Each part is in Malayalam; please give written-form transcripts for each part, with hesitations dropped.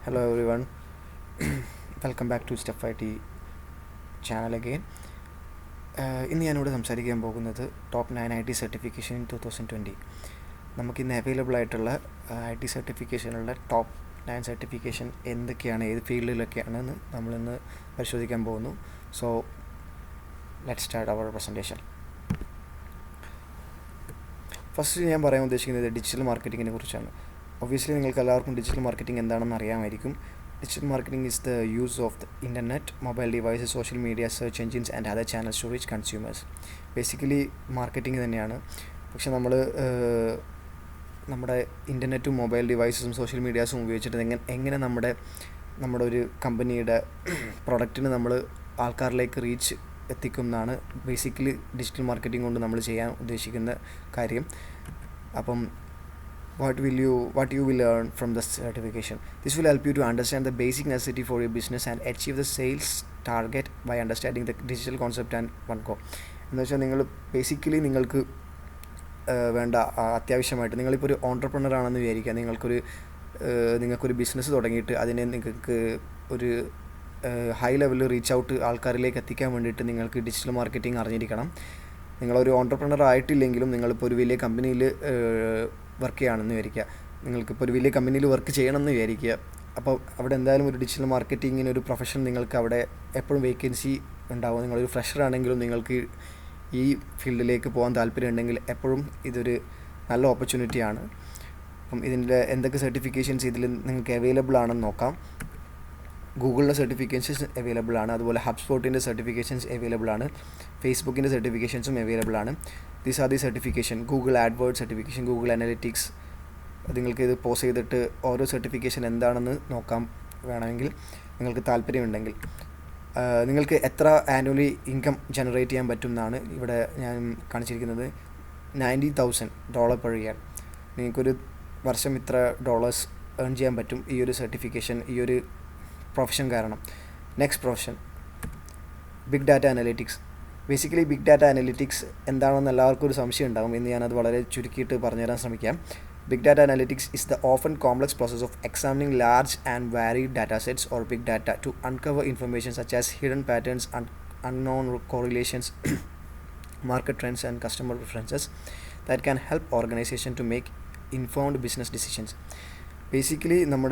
Hello everyone, welcome back to Step IT channel again. ഇന്ന് ഞാനിവിടെ സംസാരിക്കാൻ പോകുന്നത് ടോപ്പ് 9 IT സർട്ടിഫിക്കേഷൻ ഇൻ 2020. നമുക്കിന്ന് അവൈലബിൾ ആയിട്ടുള്ള IT സർട്ടിഫിക്കേഷനുള്ള ടോപ്പ് 9 സർട്ടിഫിക്കേഷൻ എന്തൊക്കെയാണ്, ഏത് ഫീൽഡിലൊക്കെയാണെന്ന് നമ്മളിന്ന് പരിശോധിക്കാൻ പോകുന്നു. So let's start our presentation. First ഞാൻ പറയാൻ ഉദ്ദേശിക്കുന്നത് ഡിജിറ്റൽ മാർക്കറ്റിങ്ങിനെ കുറിച്ചാണ്. ഒബ്വിയസ്ലി നിങ്ങൾക്ക് എല്ലാവർക്കും ഡിജിറ്റൽ മാർക്കറ്റിംഗ് എന്താണെന്ന് അറിയാമായിരിക്കും. Digital marketing is the use of the internet, mobile devices, social media, search engines and other channels to reach consumers. Basically marketing തന്നെയാണ്. പക്ഷെ നമ്മൾ നമ്മുടെ ഇൻ്റർനെറ്റും മൊബൈൽ ഡിവൈസസും സോഷ്യൽ മീഡിയാസും ഉപയോഗിച്ചിട്ട് എങ്ങനെ നമ്മുടെ ഒരു കമ്പനിയുടെ പ്രൊഡക്റ്റിന് നമ്മൾ ആൾക്കാരിലേക്ക് റീച്ച് എത്തിക്കുന്നതാണ് ബേസിക്കലി ഡിജിറ്റൽ മാർക്കറ്റിംഗ് കൊണ്ട് നമ്മൾ ചെയ്യാൻ ഉദ്ദേശിക്കുന്ന കാര്യം. അപ്പം what you will learn from the certification. This will help you to understand the basic necessity for your business and achieve the sales target by understanding the digital concept and one go. എന്ന് വെച്ചാൽ ബേസിക്കലി നിങ്ങൾക്ക് വേണ്ട അത്യാവശ്യമായിട്ട് നിങ്ങളിപ്പോൾ ഒരു ഓൺട്രപ്രണർ ആണെന്ന് വിചാരിക്കുക. നിങ്ങൾക്കൊരു ബിസിനസ് തുടങ്ങിയിട്ട് അതിനെ നിങ്ങൾക്ക് ഒരു ഹൈ ലെവലിൽ റീച്ച് ഔട്ട് ആൾക്കാരിലേക്ക് എത്തിക്കാൻ വേണ്ടിയിട്ട് നിങ്ങൾക്ക് ഡിജിറ്റൽ മാർക്കറ്റിംഗ് അറിഞ്ഞിരിക്കണം. നിങ്ങളൊരു ഓൺട്രപ്രണർ ആയിട്ടില്ലെങ്കിലും നിങ്ങളിപ്പോൾ ഒരു വലിയ കമ്പനിയിൽ വർക്ക് ചെയ്യുകയാണെന്ന് വിചാരിക്കുക. നിങ്ങൾക്കിപ്പോൾ ഒരു വലിയ കമ്പനിയിൽ വർക്ക് ചെയ്യണമെന്ന് വിചാരിക്കുക. അപ്പോൾ അവിടെ എന്തായാലും ഒരു ഡിജിറ്റൽ മാർക്കറ്റിങ്ങിനൊരു പ്രൊഫഷൻ നിങ്ങൾക്ക് അവിടെ എപ്പോഴും വേക്കൻസി ഉണ്ടാവും. നിങ്ങളൊരു ഫ്രഷർ ആണെങ്കിലും നിങ്ങൾക്ക് ഈ ഫീൽഡിലേക്ക് പോകാൻ താല്പര്യം ഉണ്ടെങ്കിൽ എപ്പോഴും ഇതൊരു നല്ല ഓപ്പർച്യൂണിറ്റിയാണ്. അപ്പം ഇതിൻ്റെ എന്തൊക്കെ സർട്ടിഫിക്കേഷൻസ് ഇതിൽ നിങ്ങൾക്ക് അവൈലബിൾ ആണെന്ന് നോക്കാം. ഗൂഗിളിൻ്റെ സർട്ടിഫിക്കേഷൻസ് അവൈലബിൾ ആണ്, അതുപോലെ ഹബ്സ്പോട്ടിൻ്റെ സർട്ടിഫിക്കേഷൻസ് അവൈലബിൾ ആണ്, ഫേസ്ബുക്കിൻ്റെ സർട്ടിഫിക്കേഷൻസും അവൈലബിൾ ആണ്. These are the certification. Google AdWord certification, Google Analytics. നിങ്ങൾക്ക് ഇത് പോസ് ചെയ്തിട്ട് ഓരോ സർട്ടിഫിക്കേഷൻ എന്താണെന്ന് നോക്കാം വേണമെങ്കിൽ, നിങ്ങൾക്ക് താല്പര്യമുണ്ടെങ്കിൽ. നിങ്ങൾക്ക് എത്ര ആനുവലി ഇൻകം ജനറേറ്റ് ചെയ്യാൻ പറ്റും എന്നാണ് ഇവിടെ ഞാൻ കാണിച്ചിരിക്കുന്നത്. $90,000 per year. നിങ്ങൾക്കൊരു വർഷം ഇത്ര ഡോളേഴ്സ് ഏൺ ചെയ്യാൻ പറ്റും ഈ ഒരു സർട്ടിഫിക്കേഷൻ, ഈ ഒരു പ്രൊഫഷൻ കാരണം. Next profession big data analytics. Basically big data analytics എന്താണെന്ന് എല്ലാവർക്കും ഒരു സംശയം ഉണ്ടാകും. ഇന്ന് ഞാനത് വളരെ ചുരുക്കിയിട്ട് പറഞ്ഞുതരാൻ ശ്രമിക്കാം. Big data analytics is the often complex process of examining large and varied data sets or big data to uncover information such as hidden patterns, unknown correlations, market trends and customer preferences that can help organization to make informed business decisions. Basically നമ്മൾ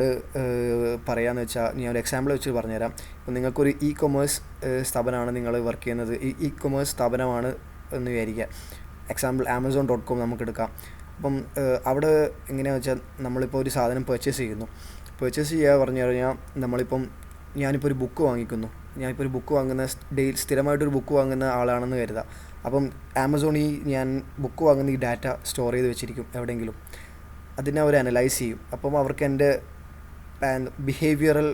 പറയാമെന്ന് വെച്ചാൽ ഞാൻ ഒരു എക്സാമ്പിൾ വെച്ച് പറഞ്ഞുതരാം. ഇപ്പോൾ നിങ്ങൾക്കൊരു കൊമേഴ്സ് സ്ഥാപനമാണ് നിങ്ങൾ വർക്ക് ചെയ്യുന്നത്. ഈ കൊമേഴ്സ് സ്ഥാപനമാണ് എന്ന് വിചാരിക്കുക. Example Amazon.com നമുക്കെടുക്കാം. അപ്പം അവിടെ എങ്ങനെയാണെന്ന് വെച്ചാൽ നമ്മളിപ്പോൾ ഒരു സാധനം പർച്ചേസ് ചെയ്യുക പറഞ്ഞു കഴിഞ്ഞാൽ ഞാനിപ്പോൾ ഒരു ബുക്ക് വാങ്ങിക്കുന്നു. ഞാനിപ്പോൾ ഒരു ബുക്ക് വാങ്ങുന്ന സ്ഥിരമായിട്ടൊരു ബുക്ക് വാങ്ങുന്ന ആളാണെന്ന് കരുതാം. അപ്പം ആമസോണിൽ ഞാൻ ബുക്ക് വാങ്ങുന്ന ഈ ഡാറ്റ സ്റ്റോർ ചെയ്ത് വെച്ചിരിക്കും എവിടെയെങ്കിലും. അതിനെ അവർ അനലൈസ് ചെയ്യും. അപ്പം അവർക്ക് എൻ്റെ ബിഹേവിയറൽ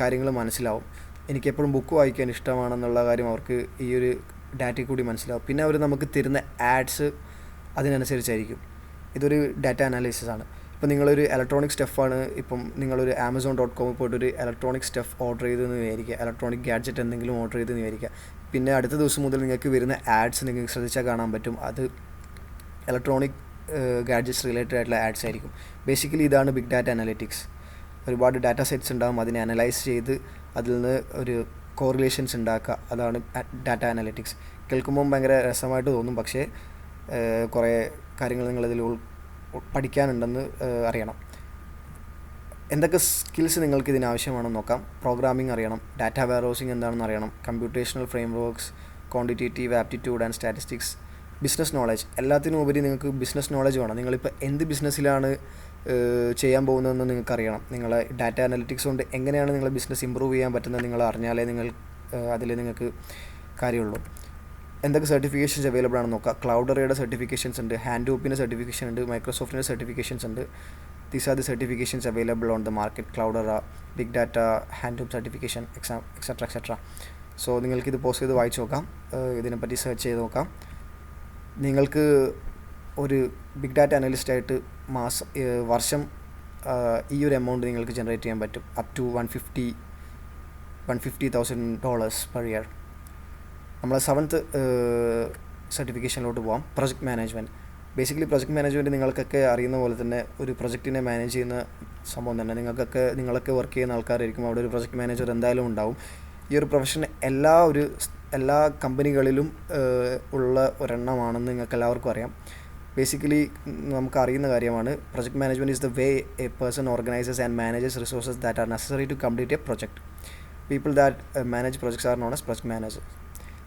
കാര്യങ്ങൾ മനസ്സിലാവും. എനിക്കെപ്പോഴും ബുക്ക് വായിക്കാൻ ഇഷ്ടമാണെന്നുള്ള കാര്യം അവർക്ക് ഈ ഒരു ഡാറ്റയിൽ കൂടി മനസ്സിലാവും. പിന്നെ അവർ നമുക്ക് തരുന്ന ആഡ്സ് അതിനനുസരിച്ചായിരിക്കും. ഇതൊരു ഡാറ്റ അനാലിസിസ് ആണ്. ഇപ്പോൾ നിങ്ങളൊരു ഇലക്ട്രോണിക് സ്റ്റഫാണ്, ഇപ്പം നിങ്ങളൊരു Amazon.com പോയിട്ടൊരു ഇലക്ട്രോണിക് സ്റ്റഫ് ഓർഡർ ചെയ്തെന്ന് വിചാരിക്കുക, ഇലക്ട്രോണിക് ഗാഡ്ജറ്റ് എന്തെങ്കിലും ഓർഡർ ചെയ്തെന്ന് വിചാരിക്കുക. പിന്നെ അടുത്ത ദിവസം മുതൽ നിങ്ങൾക്ക് വരുന്ന ആഡ്സ് നിങ്ങൾക്ക് ശ്രദ്ധിച്ചാൽ കാണാൻ പറ്റും. അത് ഇലക്ട്രോണിക് ഗാഡ്ജറ്റ്സ് റിലേറ്റഡ് ആയിട്ടുള്ള ആഡ്സ് ആയിരിക്കും. ബേസിക്കലി ഇതാണ് ബിഗ് ഡാറ്റ അനലിറ്റിക്സ്. ഒരുപാട് ഡാറ്റ സെറ്റ്സ് ഉണ്ടാകും, അതിനെ അനലൈസ് ചെയ്ത് അതിൽ നിന്ന് ഒരു കോറിലേഷൻസ് ഉണ്ടാക്കുക, അതാണ് ഡാറ്റ അനലിറ്റിക്സ്. കേൾക്കുമ്പം ഭയങ്കര രസമായിട്ട് തോന്നും, പക്ഷേ കുറേ കാര്യങ്ങൾ നിങ്ങളതിൽ പഠിക്കാനുണ്ടെന്ന് അറിയണം. എന്തൊക്കെ സ്കിൽസ് നിങ്ങൾക്ക് ഇതിനാവശ്യമാണെന്ന് നോക്കാം. പ്രോഗ്രാമിംഗ് അറിയണം, ഡാറ്റ വെയർഹൗസിംഗ് എന്താണെന്ന് അറിയണം, computational frameworks, quantitative aptitude and statistics, business knowledge. എല്ലാത്തിനും ഉപരി നിങ്ങൾക്ക് ബിസിനസ് നോളജ് വേണം. നിങ്ങളിപ്പോൾ എന്ത് ബിസിനസ്സിലാണ് ചെയ്യാൻ പോകുന്നതെന്ന് നിങ്ങൾക്കറിയണം. നിങ്ങളെ ഡാറ്റ അനലിറ്റിക്സ് കൊണ്ട് എങ്ങനെയാണ് നിങ്ങളെ ബിസിനസ് ഇമ്പ്രൂവ് ചെയ്യാൻ പറ്റുന്നത് നിങ്ങൾ അറിഞ്ഞാലേ അതിൽ നിങ്ങൾക്ക് കാര്യമുള്ളൂ. എന്തൊക്കെ സർട്ടിഫിക്കേഷൻസ് അവൈലബിൾ ആണെന്ന് നോക്കുക. ക്ലൗഡറയുടെ സർട്ടിഫിക്കേഷൻസ് ഉണ്ട്, ഹാൻഡ്ഹൂപ്പിൻ്റെ സർട്ടിഫിക്കേഷൻ ഉണ്ട്, മൈക്രോസോഫ്റ്റിൻ്റെ സർട്ടിഫിക്കേഷൻസ് ഉണ്ട്. These are the certifications available on the market. Cloudera, big data, Hadoop certification, etcetera. So നിങ്ങൾക്കിത് പോസ്റ്റ് ചെയ്ത് വായിച്ച് നോക്കാം, ഇതിനെപ്പറ്റി സെർച്ച് ചെയ്ത് നോക്കാം. നിങ്ങൾക്ക് ഒരു ബിഗ് ഡാറ്റ അനലിസ്റ്റായിട്ട് വർഷം ഈ ഒരു എമൗണ്ട് നിങ്ങൾക്ക് ജനറേറ്റ് ചെയ്യാൻ പറ്റും. Up to $150,000 per year. നമ്മൾ 7th സർട്ടിഫിക്കേഷനിലോട്ട് പോകാം. Project management. Basically project management നിങ്ങൾക്കൊക്കെ അറിയുന്ന പോലെ തന്നെ ഒരു പ്രൊജക്റ്റിനെ മാനേജ് ചെയ്യുന്ന സംഭവം തന്നെ. നിങ്ങളൊക്കെ വർക്ക് ചെയ്യുന്ന ആൾക്കാരായിരിക്കും, അവിടെ ഒരു പ്രൊജക്റ്റ് മാനേജർ എന്തായാലും ഉണ്ടാവും. ഈ ഒരു പ്രൊഫഷൻ എല്ലാ കമ്പനികളിലും ഉള്ള ഒരെണ്ണമാണെന്ന് നിങ്ങൾക്ക് എല്ലാവർക്കും അറിയാം. ബേസിക്കലി നമുക്ക് അറിയുന്ന കാര്യമാണ്, project management is the way a person organises and manages resources that are necessary to complete a project. People that manage projects are known as project managers.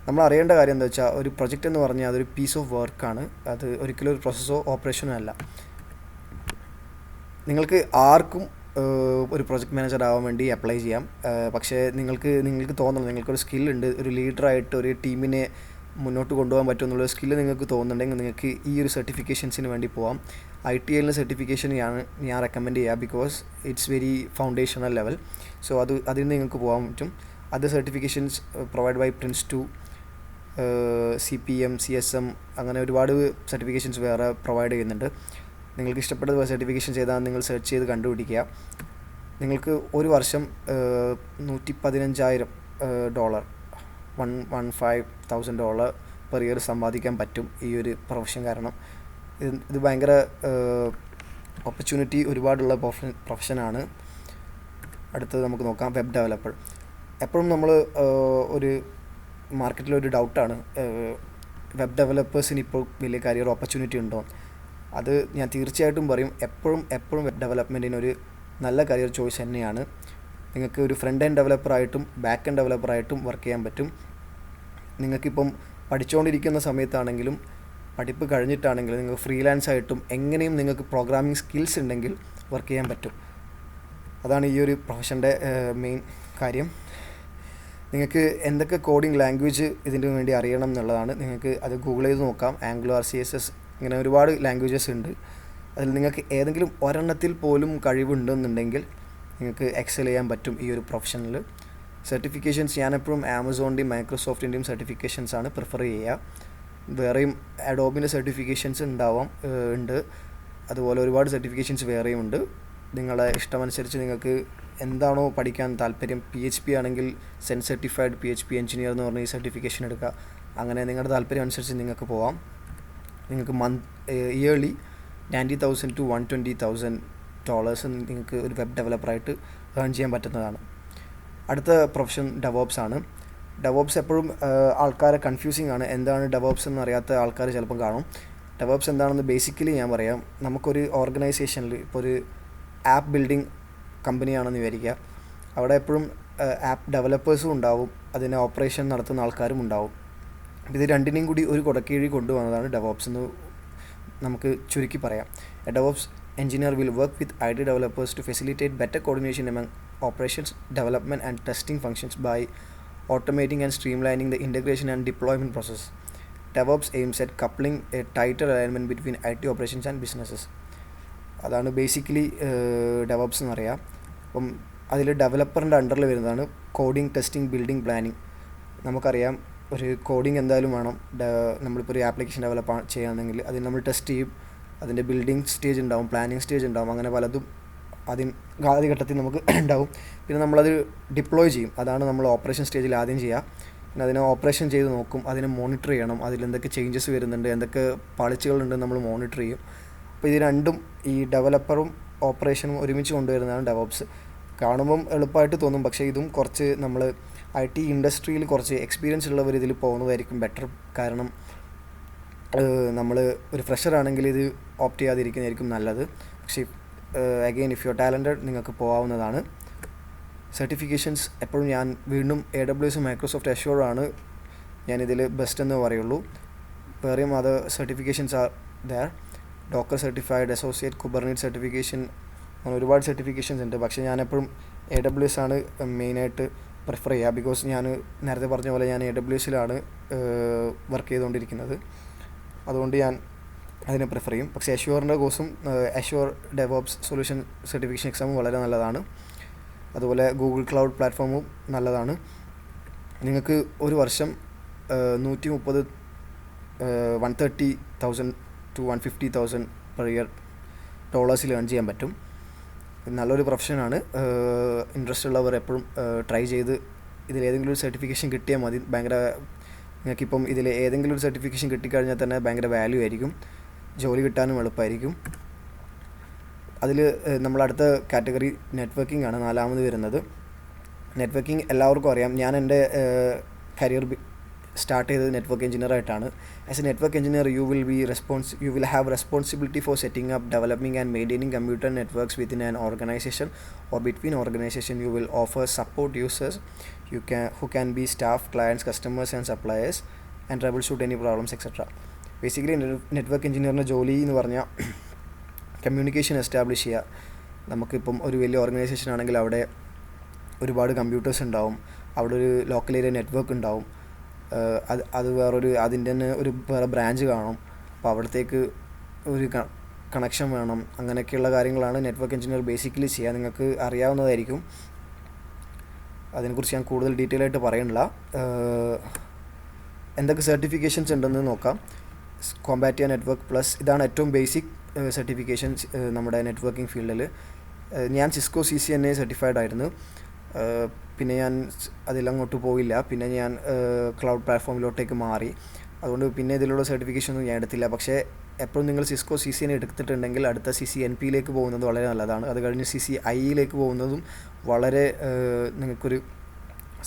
നമ്മൾ അറിയേണ്ട കാര്യം എന്താ വെച്ചാൽ, ഒരു പ്രൊജക്റ്റ് എന്ന് പറഞ്ഞാൽ അതൊരു പീസ് ഓഫ് വർക്കാണ്. അത് ഒരിക്കലും ഒരു പ്രോസസ്സോ ഓപ്പറേഷനോ അല്ല. നിങ്ങൾക്ക് ആർക്കും ഒരു പ്രൊജക്റ്റ് മാനേജർ ആവാൻ വേണ്ടി അപ്ലൈ ചെയ്യാം. പക്ഷേ നിങ്ങൾക്ക് തോന്നണം, നിങ്ങൾക്കൊരു സ്കില്ലുണ്ട്, ഒരു ലീഡറായിട്ട് ഒരു ടീമിനെ മുന്നോട്ട് കൊണ്ടുപോകാൻ പറ്റുമെന്നുള്ള സ്കില്ല് നിങ്ങൾക്ക് തോന്നുന്നുണ്ടെങ്കിൽ നിങ്ങൾക്ക് ഈ ഒരു സർട്ടിഫിക്കേഷൻസിന് വേണ്ടി പോകാം. ITIL സർട്ടിഫിക്കേഷൻ ഞാൻ റെക്കമെൻഡ് ചെയ്യാം, because it's very foundational level. So അതിൽ നിന്ന് നിങ്ങൾക്ക് പോകാൻ പറ്റും. അത് certifications provide by Prince2, CPM, CSM, അങ്ങനെ ഒരുപാട് സർട്ടിഫിക്കേഷൻസ് വേറെ പ്രൊവൈഡ് ചെയ്യുന്നുണ്ട്. നിങ്ങൾക്ക് ഇഷ്ടപ്പെട്ട സർട്ടിഫിക്കേഷൻ ചെയ്താൽ നിങ്ങൾ സെർച്ച് ചെയ്ത് കണ്ടുപിടിക്കുക. നിങ്ങൾക്ക് ഒരു വർഷം $115,000 $115,000 പെർ ഇയർ സമ്പാദിക്കാൻ പറ്റും ഈ ഒരു പ്രൊഫഷൻ. കാരണം ഇത് ഭയങ്കര ഓപ്പർച്യൂണിറ്റി ഒരുപാടുള്ള പ്രൊഫഷനാണ്. അടുത്തത് നമുക്ക് നോക്കാം, വെബ് ഡെവലപ്പർ. എപ്പോഴും നമ്മൾ ഒരു മാർക്കറ്റിലൊരു ഡൗട്ടാണ്, വെബ് ഡെവലപ്പേഴ്സിന് ഇപ്പോൾ വലിയ കരിയർ ഓപ്പർച്യൂണിറ്റി ഉണ്ടോ. അത് ഞാൻ തീർച്ചയായിട്ടും പറയും, എപ്പോഴും വെബ് ഡെവലപ്മെൻറ്റിനൊരു നല്ല കരിയർ ചോയ്സ് തന്നെയാണ്. നിങ്ങൾക്ക് ഒരു ഫ്രണ്ട് എൻഡ് ഡെവലപ്പറായിട്ടും ബാക്ക് എൻഡ് ഡെവലപ്പറായിട്ടും വർക്ക് ചെയ്യാൻ പറ്റും. നിങ്ങൾക്കിപ്പം പഠിച്ചുകൊണ്ടിരിക്കുന്ന സമയത്താണെങ്കിലും പഠിപ്പ് കഴിഞ്ഞിട്ടാണെങ്കിലും നിങ്ങൾക്ക് ഫ്രീലാൻസ് ആയിട്ടും എങ്ങനെയും നിങ്ങൾക്ക് പ്രോഗ്രാമിംഗ് സ്കിൽസ് ഉണ്ടെങ്കിൽ വർക്ക് ചെയ്യാൻ പറ്റും. അതാണ് ഈ ഒരു പ്രൊഫഷൻ്റെ മെയിൻ കാര്യം. നിങ്ങൾക്ക് എന്തൊക്കെ കോഡിംഗ് ലാംഗ്വേജ് ഇതിന് വേണ്ടി അറിയണം എന്നുള്ളതാണ്. നിങ്ങൾക്ക് അത് ഗൂഗിൾ ചെയ്ത് നോക്കാം. Angular, CSS, ഇങ്ങനെ ഒരുപാട് ലാംഗ്വേജസ് ഉണ്ട്. അതിൽ നിങ്ങൾക്ക് ഏതെങ്കിലും ഒരെണ്ണത്തിൽ പോലും കഴിവുണ്ടെന്നുണ്ടെങ്കിൽ നിങ്ങൾക്ക് എക്സൽ ചെയ്യാൻ പറ്റും ഈ ഒരു പ്രൊഫഷനിൽ. സർട്ടിഫിക്കേഷൻസ് ഞാനെപ്പോഴും ആമസോണിൻ്റെയും മൈക്രോസോഫ്റ്റിൻ്റെയും സർട്ടിഫിക്കേഷൻസാണ് പ്രിഫർ ചെയ്യുക. വേറെയും അഡോബിൻ്റെ സർട്ടിഫിക്കേഷൻസ് ഉണ്ട്. അതുപോലെ ഒരുപാട് സർട്ടിഫിക്കേഷൻസ് വേറെയും ഉണ്ട്. നിങ്ങളെ ഇഷ്ടമനുസരിച്ച് നിങ്ങൾക്ക് എന്താണോ പഠിക്കാൻ താല്പര്യം, PHP ആണെങ്കിൽ സെൻറ്റ് സർട്ടിഫൈഡ് PHP എഞ്ചിനീയർ എന്ന് പറഞ്ഞ ഈ സർട്ടിഫിക്കേഷൻ എടുക്കുക. അങ്ങനെ നിങ്ങളുടെ താല്പര്യം അനുസരിച്ച് നിങ്ങൾക്ക് പോവാം. നിങ്ങൾക്ക് ഇയർലി $90,000 to $120,000 നിങ്ങൾക്ക് ഒരു വെബ് ഡെവലപ്പറായിട്ട് ഏൺ ചെയ്യാൻ പറ്റുന്നതാണ്. അടുത്ത പ്രൊഫഷൻ ഡെവോപ്സ് ആണ്. ഡെവോപ്സ് എപ്പോഴും ആൾക്കാരെ കൺഫ്യൂസിങ് ആണ്. എന്താണ് ഡെവോപ്സ് എന്ന് അറിയാത്ത ആൾക്കാർ ചിലപ്പം കാണും. ഡെവോപ്സ് എന്താണെന്ന് ബേസിക്കലി ഞാൻ പറയാം. നമുക്കൊരു ഓർഗനൈസേഷനിൽ ഇപ്പോൾ ഒരു ആപ്പ് ബിൽഡിംഗ് കമ്പനിയാണെന്ന് വിചാരിക്കുക. അവിടെ എപ്പോഴും ആപ്പ് ഡെവലപ്പേഴ്സും ഉണ്ടാവും, അതിനെ ഓപ്പറേഷൻ നടത്തുന്ന ആൾക്കാരും ഉണ്ടാവും. ഇത് രണ്ടിനെയും കൂടി ഒരു കുടക്കീഴിൽ കൊണ്ടുവന്നതാണ് ഡെവോപ്സ് എന്ന് നമുക്ക് ചുരുക്കി പറയാം. A DevOps engineer will work with IT developers to facilitate better coordination among operations, development and testing functions by automating and streamlining the integration and deployment process. DevOps aims at coupling a tighter alignment between IT operations and businesses. അതാണ് ബേസിക്കലി ഡെവോപ്സ് എന്ന് പറയുക. അപ്പം അതിൽ ഡെവലപ്പറിൻ്റെ അണ്ടറിൽ വരുന്നതാണ് കോഡിംഗ്, ടെസ്റ്റിംഗ്, ബിൽഡിംഗ്, പ്ലാനിങ്. നമുക്കറിയാം ഒരു കോഡിംഗ് എന്തായാലും വേണം. നമ്മളിപ്പോൾ ഒരു ആപ്ലിക്കേഷൻ ഡെവലപ്പ് ചെയ്യുകയാണെങ്കിൽ അതിന് നമ്മൾ ടെസ്റ്റ് ചെയ്യും. അതിൻ്റെ ബിൽഡിംഗ് സ്റ്റേജ് ഉണ്ടാവും, പ്ലാനിങ് സ്റ്റേജ് ഉണ്ടാവും, അങ്ങനെ പലതും ആദ്യഘട്ടത്തിൽ നമുക്ക് ഉണ്ടാവും. പിന്നെ നമ്മളത് ഡിപ്ലോയ് ചെയ്യും. അതാണ് നമ്മൾ ഓപ്പറേഷൻ സ്റ്റേജിൽ ആദ്യം ചെയ്യുക. പിന്നെ അതിനെ ഓപ്പറേഷൻ ചെയ്ത് നോക്കും, അതിനെ മോണിറ്റർ ചെയ്യണം, അതിലെന്തൊക്കെ ചേഞ്ചസ് വരുന്നുണ്ട്, എന്തൊക്കെ പാളിച്ചകളുണ്ട് നമ്മൾ മോണിറ്റർ ചെയ്യും. അപ്പോൾ ഇത് രണ്ടും, ഈ ഡെവലപ്പറും ഓപ്പറേഷനും ഒരുമിച്ച് കൊണ്ടുവരുന്നതാണ് ഡെവോപ്സ്. കാണുമ്പം എളുപ്പമായിട്ട് തോന്നും, പക്ഷേ ഇതും കുറച്ച് നമ്മൾ IT ഇൻഡസ്ട്രിയിൽ കുറച്ച് എക്സ്പീരിയൻസ് ഉള്ളവർ ഇതിൽ പോകുന്നതായിരിക്കും ബെറ്റർ. കാരണം നമ്മൾ ഒരു ഫ്രഷർ ആണെങ്കിൽ ഇത് ഓപ്റ്റ് ചെയ്യാതിരിക്കുന്നതായിരിക്കും നല്ലത്. പക്ഷേ again if you are talented നിങ്ങൾക്ക് പോകാവുന്നതാണ്. സർട്ടിഫിക്കേഷൻസ് എപ്പോഴും ഞാൻ വീണ്ടും AWS, മൈക്രോസോഫ്റ്റ് അഷ്യൂർ ആണ് ഞാനിതിൽ ബെസ്റ്റ് എന്ന് പറയുള്ളൂ. വേറെയും അത് certifications are there. Docker certified, associate, Kubernetes certification, അങ്ങനെ ഒരുപാട് സർട്ടിഫിക്കേഷൻസ് ഉണ്ട്. പക്ഷേ ഞാനെപ്പോഴും AWS ആണ് മെയിനായിട്ട് പ്രിഫർ ചെയ്യുക. ബിക്കോസ് ഞാൻ നേരത്തെ പറഞ്ഞ പോലെ ഞാൻ AWSലാണ് വർക്ക് ചെയ്തുകൊണ്ടിരിക്കുന്നത്. അതുകൊണ്ട് ഞാൻ അതിനെ പ്രിഫർ ചെയ്യും. പക്ഷേ അഷ്യൂറിൻ്റെ കോഴ്സും അഷ്യൂർ ഡെവോപ്സ് സൊല്യൂഷൻ സർട്ടിഫിക്കേഷൻ എക്സാമും വളരെ നല്ലതാണ്. അതുപോലെ ഗൂഗിൾ ക്ലൗഡ് പ്ലാറ്റ്ഫോമും നല്ലതാണ്. നിങ്ങൾക്ക് ഒരു വർഷം $130,000 to $150,000 per year ഏൺ ചെയ്യാൻ പറ്റും. നല്ലൊരു പ്രൊഫഷനാണ്. ഇൻട്രസ്റ്റ് ഉള്ളവർ എപ്പോഴും ട്രൈ ചെയ്ത് ഇതിലേതെങ്കിലും ഒരു സർട്ടിഫിക്കേഷൻ കിട്ടിയാൽ മതി. നിങ്ങൾക്കിപ്പം ഇതിൽ ഏതെങ്കിലും ഒരു സർട്ടിഫിക്കേഷൻ കിട്ടിക്കഴിഞ്ഞാൽ തന്നെ ഭയങ്കര വാല്യൂ ആയിരിക്കും, ജോലി കിട്ടാനും എളുപ്പമായിരിക്കും. അതിൽ നമ്മളടുത്ത കാറ്റഗറി നെറ്റ്വർക്കിംഗ് ആണ് നാലാമത് വരുന്നത്. നെറ്റ്വർക്കിംഗ് എല്ലാവർക്കും അറിയാം. ഞാൻ എൻ്റെ കരിയർ സ്റ്റാർട്ട് ചെയ്തത് നെറ്റ്വർക്ക് എഞ്ചിനീയറായിട്ടാണ്. As a network engineer you will have responsibility for setting up, developing and maintaining computer networks within an organization or between organization. You will offer support users who can be staff, clients, customers and suppliers, and troubleshoot any problems etc. Basically network എഞ്ചിനീയറിൻ്റെ ജോലി എന്ന് പറഞ്ഞാൽ കമ്മ്യൂണിക്കേഷൻ എസ്റ്റാബ്ലിഷ് ചെയ്യുക. നമുക്കിപ്പം ഒരു വലിയ ഓർഗനൈസേഷൻ ആണെങ്കിൽ അവിടെ ഒരുപാട് കമ്പ്യൂട്ടേഴ്സ് ഉണ്ടാവും, അവിടെ ഒരു ലോക്കൽ ഏരിയ നെറ്റ്വർക്ക് ഉണ്ടാവും, അത് അതിൻ്റെ തന്നെ വേറെ ബ്രാഞ്ച് കാണും. അപ്പോൾ അവിടത്തേക്ക് ഒരു കണക്ഷൻ വേണം. അങ്ങനെയൊക്കെയുള്ള കാര്യങ്ങളാണ് നെറ്റ്വർക്ക് എഞ്ചിനീയർ ബേസിക്കലി ചെയ്യുക. നിങ്ങൾക്ക് അറിയാവുന്നതായിരിക്കും, അതിനെക്കുറിച്ച് ഞാൻ കൂടുതൽ ഡീറ്റെയിൽ ആയിട്ട് പറയുന്നില്ല. എന്തൊക്കെ സർട്ടിഫിക്കേഷൻസ് ഉണ്ടെന്ന് നോക്കാം. കോമ്പാറ്റിയ നെറ്റ്വർക്ക് പ്ലസ്, ഇതാണ് ഏറ്റവും ബേസിക് സർട്ടിഫിക്കേഷൻസ് നമ്മുടെ നെറ്റ്വർക്കിംഗ് ഫീൽഡിൽ. ഞാൻ സിസ്കോ CCNA സർട്ടിഫൈഡ് ആയിരുന്നു. പിന്നെ ഞാൻ അതിലങ്ങോട്ട് പോയില്ല. പിന്നെ ഞാൻ ക്ലൗഡ് പ്ലാറ്റ്ഫോമിലോട്ടേക്ക് മാറി. അതുകൊണ്ട് പിന്നെ ഇതിലുള്ള സർട്ടിഫിക്കേഷൻ ഒന്നും ഞാൻ എടുത്തില്ല. പക്ഷേ എപ്പോഴും നിങ്ങൾ സിസ്കോ CCNA എടുത്തിട്ടുണ്ടെങ്കിൽ അടുത്ത CCNP പോകുന്നത് വളരെ നല്ലതാണ്. അത് കഴിഞ്ഞ് CCIയിലേക്ക് പോകുന്നതും വളരെ നിങ്ങൾക്കൊരു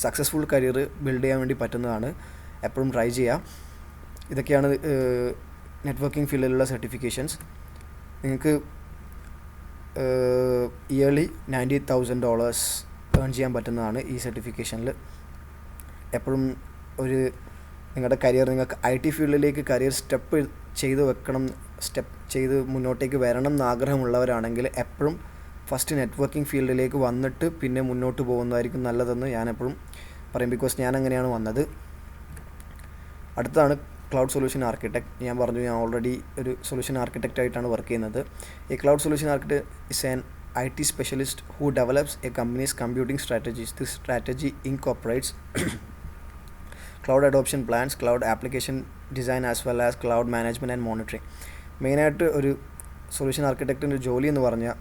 സക്സസ്ഫുൾ കരിയർ ബിൽഡ് ചെയ്യാൻ വേണ്ടി പറ്റുന്നതാണ്. എപ്പോഴും ട്രൈ ചെയ്യുക. ഇതൊക്കെയാണ് നെറ്റ്വർക്കിംഗ് സർട്ടിഫിക്കേഷൻസ്. നിങ്ങൾക്ക് ഇയർലി $90,000 ഏൺ ചെയ്യാൻ പറ്റുന്നതാണ് ഈ സർട്ടിഫിക്കേഷനിൽ. എപ്പോഴും നിങ്ങളുടെ കരിയർ, നിങ്ങൾക്ക് IT ഫീൽഡിലേക്ക് കരിയർ സ്റ്റെപ്പ് ചെയ്ത് മുന്നോട്ടേക്ക് വരണം എന്ന് ആഗ്രഹമുള്ളവരാണെങ്കിൽ എപ്പോഴും ഫസ്റ്റ് നെറ്റ്വർക്കിംഗ് ഫീൽഡിലേക്ക് വന്നിട്ട് പിന്നെ മുന്നോട്ട് പോകുന്നതായിരിക്കും നല്ലതെന്ന് ഞാൻ എപ്പോഴും പറയും. ബിക്കോസ് ഞാൻ അങ്ങനെയാണ് വന്നത്. അടുത്താണ് ക്ലൗഡ് സൊല്യൂഷൻ ആർക്കിടെക്ട്. ഞാൻ പറഞ്ഞു, ഞാൻ ഓൾറെഡി ഒരു സൊല്യൂഷൻ ആർക്കിടെക്റ്റ് ആയിട്ടാണ് വർക്ക് ചെയ്യുന്നത്. ഈ cloud solution architect is an IT specialist who develops a company's computing strategies. This strategy incorporates cloud adoption plans, cloud application design as well as cloud management and monitoring. മെയിനായിട്ട് ഒരു സൊല്യൂഷൻ ആർക്കിടെക്റ്റിൻ്റെ ജോലി എന്ന് പറഞ്ഞാൽ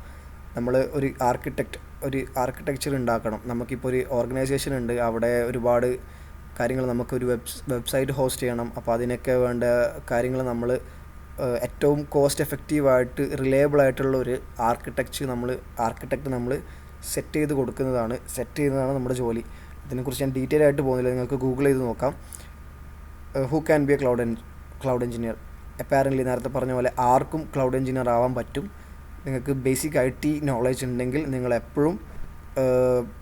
നമ്മൾ ഒരു ആർക്കിടെക്ചർ ഉണ്ടാക്കണം. നമുക്കിപ്പോൾ ഒരു ഓർഗനൈസേഷൻ ഉണ്ട്, അവിടെ ഒരുപാട് കാര്യങ്ങൾ, നമുക്കൊരു വെബ്സൈറ്റ് ഹോസ്റ്റ് ചെയ്യണം. അപ്പോൾ അതിനൊക്കെ വേണ്ട കാര്യങ്ങൾ നമ്മൾ ഏറ്റവും കോസ്റ്റ് എഫക്റ്റീവായിട്ട് റിലയബിൾ ആയിട്ടുള്ള ഒരു ആർക്കിടെക്റ്റ് നമ്മൾ സെറ്റ് ചെയ്യുന്നതാണ് നമ്മുടെ ജോലി. ഇതിനെക്കുറിച്ച് ഞാൻ ഡീറ്റെയിൽ ആയിട്ട് പോകുന്നില്ല, നിങ്ങൾക്ക് ഗൂഗിൾ ചെയ്ത് നോക്കാം. Who can be A cloud engineer? Apparently നേരത്തെ പറഞ്ഞ പോലെ ആർക്കും ക്ലൗഡ് എഞ്ചിനീയർ ആവാൻ പറ്റും. നിങ്ങൾക്ക് ബേസിക് IT നോളേജ് ഉണ്ടെങ്കിൽ നിങ്ങൾ എപ്പോഴും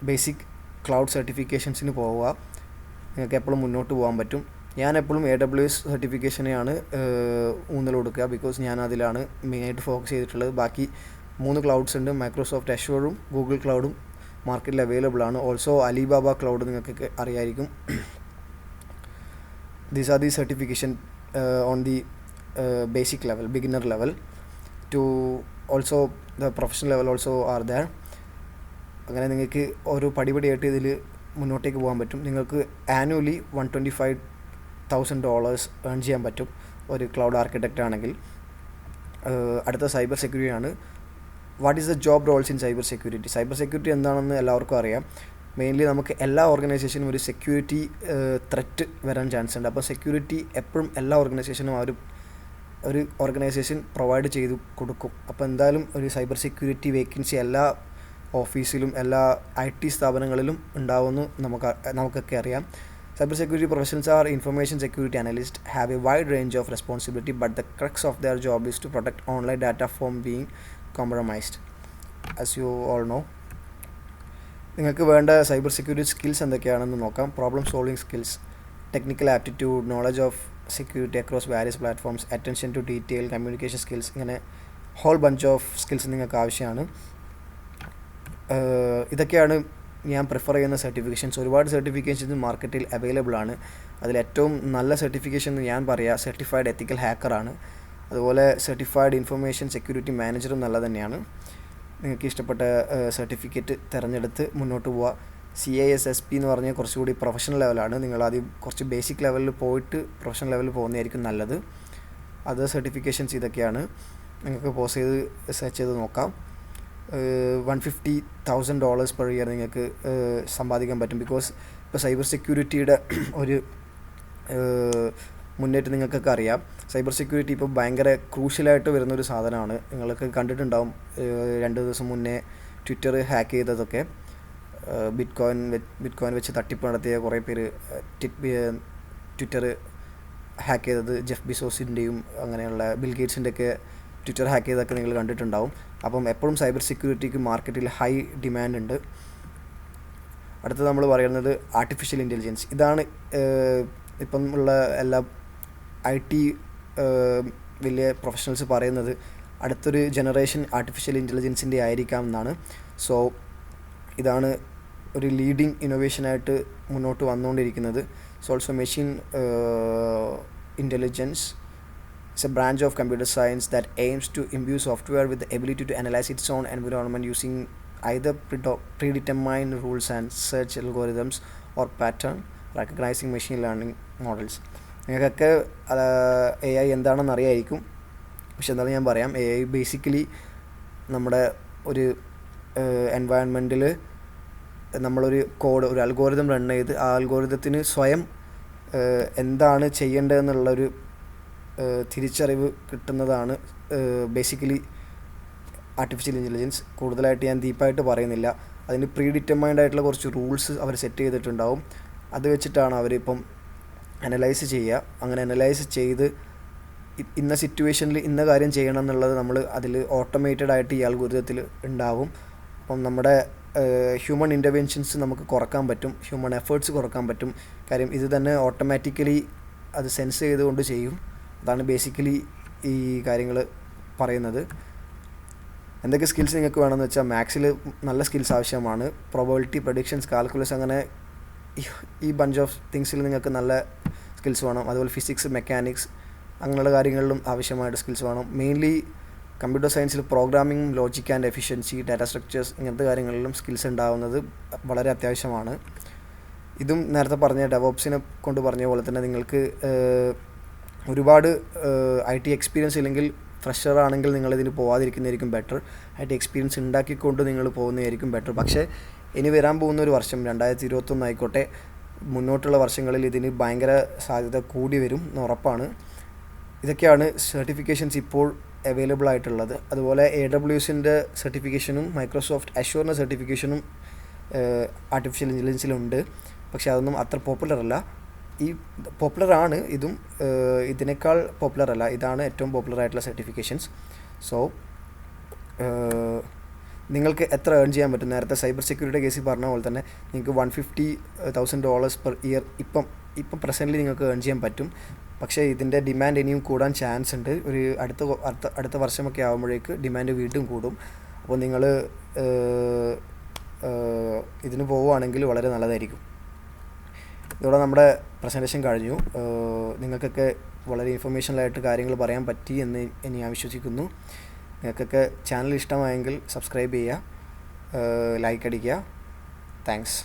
ബേസിക് ക്ലൗഡ് സർട്ടിഫിക്കേഷൻസിന് പോവുക. നിങ്ങൾക്ക് എപ്പോഴും മുന്നോട്ട് പോകാൻ പറ്റും. ഞാൻ എപ്പോഴും AWS സർട്ടിഫിക്കേഷനെയാണ് ഊന്നൽ കൊടുക്കുക. ബിക്കോസ് ഞാൻ അതിലാണ് മെയിനായിട്ട് ഫോക്കസ് ചെയ്തിട്ടുള്ളത്. ബാക്കി 3 ക്ലൗഡ്സ് ഉണ്ട്. മൈക്രോസോഫ്റ്റ് അഷ്യൂറും ഗൂഗിൾ ക്ലൗഡും മാർക്കറ്റിൽ അവൈലബിൾ ആണ്. ഓൾസോ അലിബാബ ക്ലൗഡ് നിങ്ങൾക്ക് അറിയായിരിക്കും. These are the certification on the basic level, beginner level two also the professional level also are there. അങ്ങനെ നിങ്ങൾക്ക് ഓരോ പടിപടിയായിട്ട് ഇതിൽ മുന്നോട്ടേക്ക് പോകാൻ പറ്റും. നിങ്ങൾക്ക് ആനുവലി $125,000 ഏൺ ചെയ്യാൻ പറ്റും ഒരു ക്ലൗഡ് ആർക്കിടെക്റ്റ് ആണെങ്കിൽ. അടുത്ത സൈബർ സെക്യൂരിറ്റി ആണ്. What is the job Rolls in cyber security? Cyber security എന്താണെന്ന് എല്ലാവർക്കും അറിയാം. മെയിൻലി നമുക്ക് എല്ലാ ഓർഗനൈസേഷനും ഒരു സെക്യൂരിറ്റി ത്രെറ്റ് വരാൻ ചാൻസ് ഉണ്ട്. അപ്പോൾ സെക്യൂരിറ്റി എപ്പോഴും എല്ലാ ഓർഗനൈസേഷനും ഒരു ഓർഗനൈസേഷൻ പ്രൊവൈഡ് ചെയ്ത് കൊടുക്കും. അപ്പോൾ എന്തായാലും ഒരു സൈബർ സെക്യൂരിറ്റി വേക്കൻസി എല്ലാ ഓഫീസിലും എല്ലാ IT സ്ഥാപനങ്ങളിലും ഉണ്ടാവുമെന്ന് നമുക്കൊക്കെ അറിയാം. Cyber security professionals are information security analysts, have a wide range of responsibility, but the crux of their job is to protect online data from being compromised. As you all know, നിങ്ങൾക്ക് വേണ്ട സൈബർ സെക്യൂരിറ്റി സ്കിൽസ് എന്തൊക്കെയാണെന്ന് നോക്കാം. Problem solving skills, technical aptitude, knowledge of security across various platforms, attention to detail, communication skills, ഇങ്ങനെ ഹോൾ ബഞ്ച് ഓഫ് സ്കിൽസ് നിങ്ങൾക്ക് ആവശ്യമാണ്. ഇതൊക്കെയാണ് ഞാൻ പ്രിഫർ ചെയ്യുന്ന സർട്ടിഫിക്കേഷൻസ്. ഒരുപാട് സർട്ടിഫിക്കേഷൻസ് മാർക്കറ്റിൽ അവൈലബിൾ ആണ്. അതിലേറ്റവും നല്ല സർട്ടിഫിക്കേഷൻ എന്ന് ഞാൻ പറയാം സർട്ടിഫൈഡ് എത്തിക്കൽ ഹാക്കറാണ്. അതുപോലെ സർട്ടിഫൈഡ് ഇൻഫർമേഷൻ സെക്യൂരിറ്റി മാനേജറും നല്ല തന്നെയാണ്. നിങ്ങൾക്ക് ഇഷ്ടപ്പെട്ട സർട്ടിഫിക്കറ്റ് തിരഞ്ഞെടുത്ത് മുന്നോട്ട് പോവുക. CISSP എന്ന് പറഞ്ഞാൽ കുറച്ചുകൂടി പ്രൊഫഷണൽ ലെവലാണ്. നിങ്ങളാദ്യം കുറച്ച് ബേസിക് ലെവലിൽ പോയിട്ട് പ്രൊഫഷണൽ ലെവലിൽ പോകുന്നതായിരിക്കും നല്ലത്. അത് സർട്ടിഫിക്കേഷൻസ് ഇതൊക്കെയാണ്. നിങ്ങൾക്ക് പോസ് ചെയ്ത് സെർച്ച് ചെയ്ത് നോക്കാം. $150,000 പെർ ഇയർ നിങ്ങൾക്ക് സമ്പാദിക്കാൻ പറ്റും. ബിക്കോസ് ഇപ്പോൾ സൈബർ സെക്യൂരിറ്റിയുടെ ഒരു മുന്നേറ്റ് നിങ്ങൾക്കൊക്കെ അറിയാം. സൈബർ സെക്യൂരിറ്റി ഇപ്പോൾ ഭയങ്കര ക്രൂഷ്യലായിട്ട് വരുന്നൊരു സാധനമാണ്. നിങ്ങൾക്ക് കണ്ടിട്ടുണ്ടാവും 2 ദിവസം മുന്നേ ട്വിറ്റർ ഹാക്ക് ചെയ്തതൊക്കെ. ബിറ്റ് കോയിൻ വെച്ച് തട്ടിപ്പ് നടത്തിയ കുറേ പേര് ട്വിറ്റർ ഹാക്ക് ചെയ്തത്, ജെഫ് ബിസോസിൻ്റെയും അങ്ങനെയുള്ള ബിൽ ഗേറ്റ്സിൻ്റെയൊക്കെ ട്വിറ്റർ ഹാക്ക് ചെയ്തൊക്കെ നിങ്ങൾ കണ്ടിട്ടുണ്ടാവും. അപ്പം എപ്പോഴും സൈബർ സെക്യൂരിറ്റിക്ക് മാർക്കറ്റിൽ ഹൈ ഡിമാൻഡ് ഉണ്ട്. അടുത്തത് നമ്മൾ പറയുന്നത് ആർട്ടിഫിഷ്യൽ ഇൻ്റലിജൻസ്. ഇതാണ് ഇപ്പം ഉള്ള എല്ലാ IT വലിയ പ്രൊഫഷണൽസ് പറയുന്നത് അടുത്തൊരു ജനറേഷൻ ആർട്ടിഫിഷ്യൽ ഇൻ്റലിജൻസിൻ്റെ ആയിരിക്കാം എന്നാണ്. സോ ഇതാണ് ഒരു ലീഡിങ് ഇന്നോവേഷനായിട്ട് മുന്നോട്ട് വന്നുകൊണ്ടിരിക്കുന്നത്. So also machine intelligence is a branch of computer science that aims to imbue software with the ability to analyze its own environment using either predetermined rules and search algorithms or pattern recognizing machine learning models. നിങ്ങൾക്കൊക്കെ AI എന്താണെന്ന് അറിയായിരിക്കും, പക്ഷെ എന്തായാലും ഞാൻ പറയാം. AI ബേസിക്കലി നമ്മുടെ ഒരു എൻവയൺമെൻറ്റിൽ നമ്മളൊരു കോഡ്, ഒരു അൽഗോരിതം റൺ ചെയ്ത് ആ അൽഗോരിതത്തിന് സ്വയം എന്താണ് ചെയ്യേണ്ടതെന്നുള്ളൊരു തിരിച്ചറിവ് കിട്ടുന്നതാണ് ബേസിക്കലി ആർട്ടിഫിഷ്യൽ ഇൻ്റലിജൻസ്. കൂടുതലായിട്ട് ഞാൻ ഡീപ്പായിട്ട് പറയുന്നില്ല. അതിന് പ്രീഡിറ്റർമൈൻഡ് ആയിട്ടുള്ള കുറച്ച് റൂൾസ് അവർ സെറ്റ് ചെയ്തിട്ടുണ്ടാവും. അത് വെച്ചിട്ടാണ് അവരിപ്പം അനലൈസ് ചെയ്യുക. അങ്ങനെ അനലൈസ് ചെയ്ത് ഇന്ന സിറ്റുവേഷനിൽ ഇന്ന കാര്യം ചെയ്യണം എന്നുള്ളത് നമ്മൾ അതിൽ ഓട്ടോമേറ്റഡ് ആയിട്ട് ഈ അൽഗോരിതത്തിൽ ഉണ്ടാവും. അപ്പം നമ്മുടെ ഹ്യൂമൻ ഇൻ്റർവെൻഷൻസ് നമുക്ക് കുറക്കാൻ പറ്റും, ഹ്യൂമൻ എഫേർട്സ് കുറക്കാൻ പറ്റും. കാര്യം ഇത് തന്നെ ഓട്ടോമാറ്റിക്കലി അത് സെൻസ് ചെയ്തുകൊണ്ട് ചെയ്യും. അതാണ് ബേസിക്കലി ഈ കാര്യങ്ങൾ പറയുന്നത്. എന്തൊക്കെ സ്കിൽസ് നിങ്ങൾക്ക് വേണമെന്ന് വെച്ചാൽ, മാത്സിൽ നല്ല സ്കിൽസ് ആവശ്യമാണ്. പ്രോബബിലിറ്റി, പ്രഡിക്ഷൻസ്, കാൽക്കുലസ്, അങ്ങനെ ഈ ബഞ്ച് ഓഫ് തിങ്സിൽ നിങ്ങൾക്ക് നല്ല സ്കിൽസ് വേണം. അതുപോലെ ഫിസിക്സ്, മെക്കാനിക്സ് അങ്ങനെയുള്ള കാര്യങ്ങളിലും ആവശ്യമായിട്ട് സ്കിൽസ് വേണം. മെയിൻലി കമ്പ്യൂട്ടർ സയൻസിൽ programming, logic and efficiency, data structures ഇങ്ങനത്തെ കാര്യങ്ങളിലും സ്കിൽസ് ഉണ്ടാവുന്നത് വളരെ അത്യാവശ്യമാണ്. ഇതും നേരത്തെ പറഞ്ഞ ഡെവോപ്സിനെ കൊണ്ട് പറഞ്ഞ പോലെ തന്നെ നിങ്ങൾക്ക് ഒരുപാട് IT എക്സ്പീരിയൻസ് ഇല്ലെങ്കിൽ, ഫ്രഷർ ആണെങ്കിൽ നിങ്ങളിതിന് പോകാതിരിക്കുന്നതായിരിക്കും ബെറ്റർ. IT എക്സ്പീരിയൻസ് ഉണ്ടാക്കിക്കൊണ്ട് നിങ്ങൾ പോകുന്നതായിരിക്കും ബെറ്റർ. പക്ഷേ ഇനി വരാൻ പോകുന്ന ഒരു വർഷം 2021 ആയിക്കോട്ടെ, മുന്നോട്ടുള്ള വർഷങ്ങളിൽ ഇതിന് ഭയങ്കര സാധ്യത കൂടി വരും എന്ന് ഉറപ്പാണ്. ഇതൊക്കെയാണ് സർട്ടിഫിക്കേഷൻസ് ഇപ്പോൾ അവൈലബിൾ ആയിട്ടുള്ളത്. അതുപോലെ AWSൻ്റെ സർട്ടിഫിക്കേഷനും മൈക്രോസോഫ്റ്റ് അഷ്യൂറിൻ്റെ സർട്ടിഫിക്കേഷനും ആർട്ടിഫിഷ്യൽ ഇൻ്റലിജൻസിലുണ്ട്. പക്ഷേ അതൊന്നും അത്ര പോപ്പുലർ അല്ല. ഈ പോപ്പുലറാണ്, ഇതും ഇതിനേക്കാൾ പോപ്പുലർ അല്ല. ഇതാണ് ഏറ്റവും പോപ്പുലർ ആയിട്ടുള്ള സർട്ടിഫിക്കേഷൻസ്. സോ നിങ്ങൾക്ക് എത്ര ഏൺ ചെയ്യാൻ പറ്റും? നേരത്തെ സൈബർ സെക്യൂരിറ്റി കേസിൽ പറഞ്ഞ പോലെ തന്നെ നിങ്ങൾക്ക് $150,000 പെർ ഇയർ ഇപ്പം പ്രസൻ്റ്ലി നിങ്ങൾക്ക് ഏൺ ചെയ്യാൻ പറ്റും. പക്ഷേ ഇതിൻ്റെ ഡിമാൻഡ് ഇനിയും കൂടാൻ ചാൻസ് ഉണ്ട്. ഒരു അടുത്ത വർഷമൊക്കെ ആകുമ്പോഴേക്ക് ഡിമാൻഡ് വീണ്ടും കൂടും. അപ്പോൾ നിങ്ങൾ ഇതിന് പോവുകയാണെങ്കിൽ വളരെ നല്ലതായിരിക്കും. ഇതോടെ നമ്മുടെ പ്രസൻറ്റേഷൻ കഴിഞ്ഞു. നിങ്ങൾക്കൊക്കെ വളരെ ഇൻഫോർമേഷണലായിട്ട് കാര്യങ്ങൾ പറയാൻ പറ്റി എന്ന് ഞാൻ വിശ്വസിക്കുന്നു. നിങ്ങൾക്കൊക്കെ ചാനൽ ഇഷ്ടമായെങ്കിൽ സബ്സ്ക്രൈബ് ചെയ്യുക, ലൈക്ക് അടിക്കുക. താങ്ക്സ്.